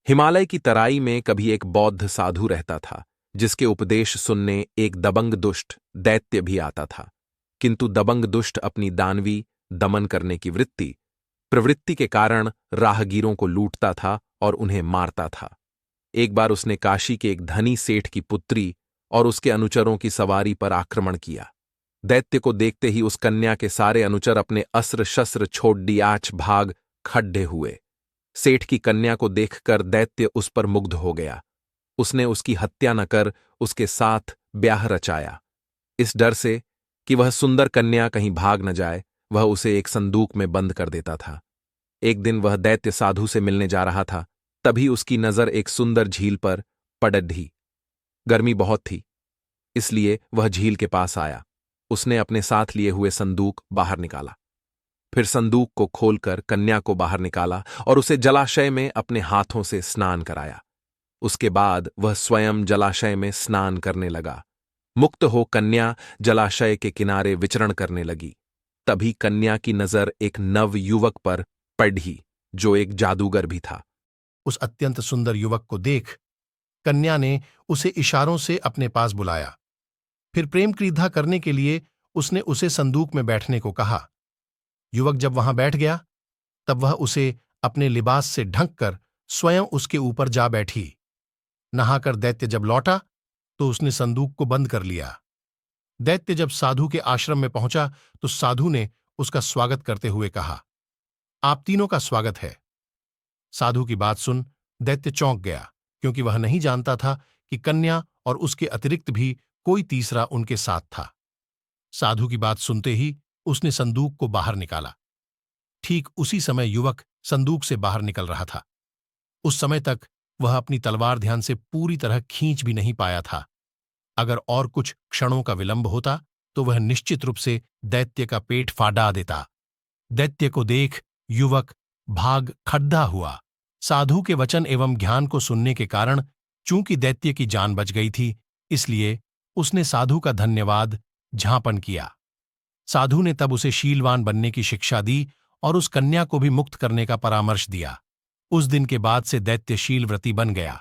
हिमालय की तराई में कभी एक बौद्ध साधु रहता था, जिसके उपदेश सुनने एक दबंग दुष्ट दैत्य भी आता था। किंतु दबंग दुष्ट अपनी दानवी दमन करने की प्रवृत्ति के कारण राहगीरों को लूटता था और उन्हें मारता था। एक बार उसने काशी के एक धनी सेठ की पुत्री और उसके अनुचरों की सवारी पर आक्रमण किया। दैत्य को देखते ही उस कन्या के सारे अनुचर अपने अस्त्र शस्त्र छोड़ डियाच भाग खड्डे हुए। सेठ की कन्या को देखकर दैत्य उस पर मुग्ध हो गया। उसने उसकी हत्या न कर उसके साथ ब्याह रचाया। इस डर से कि वह सुंदर कन्या कहीं भाग न जाए, वह उसे एक संदूक में बंद कर देता था। एक दिन वह दैत्य साधु से मिलने जा रहा था, तभी उसकी नजर एक सुंदर झील पर पड़ ढी। गर्मी बहुत थी, इसलिए वह झील के पास आया। उसने अपने साथ लिए हुए संदूक बाहर निकाला, फिर संदूक को खोलकर कन्या को बाहर निकाला और उसे जलाशय में अपने हाथों से स्नान कराया। उसके बाद वह स्वयं जलाशय में स्नान करने लगा। मुक्त हो कन्या जलाशय के किनारे विचरण करने लगी। तभी कन्या की नजर एक नव युवक पर पड़ी, जो एक जादूगर भी था। उस अत्यंत सुंदर युवक को देख कन्या ने उसे इशारों से अपने पास बुलाया। फिर प्रेम क्रीधा करने के लिए उसने उसे संदूक में बैठने को कहा। युवक जब वहां बैठ गया, तब वह उसे अपने लिबास से ढंक कर स्वयं उसके ऊपर जा बैठी। नहाकर दैत्य जब लौटा तो उसने संदूक को बंद कर लिया। दैत्य जब साधु के आश्रम में पहुंचा तो साधु ने उसका स्वागत करते हुए कहा, आप तीनों का स्वागत है। साधु की बात सुन दैत्य चौंक गया, क्योंकि वह नहीं जानता था कि कन्या और उसके अतिरिक्त भी कोई तीसरा उनके साथ था। साधु की बात सुनते ही उसने संदूक को बाहर निकाला। ठीक उसी समय युवक संदूक से बाहर निकल रहा था। उस समय तक वह अपनी तलवार ध्यान से पूरी तरह खींच भी नहीं पाया था। अगर और कुछ क्षणों का विलंब होता तो वह निश्चित रूप से दैत्य का पेट फाड़ा देता। दैत्य को देख युवक भाग खड्डा हुआ। साधु के वचन एवं ज्ञान को सुनने के कारण चूंकि दैत्य की जान बच गई थी, इसलिए उसने साधु का धन्यवाद ज्ञापन किया। साधु ने तब उसे शीलवान बनने की शिक्षा दी और उस कन्या को भी मुक्त करने का परामर्श दिया। उस दिन के बाद से दैत्य शीलव्रती बन गया।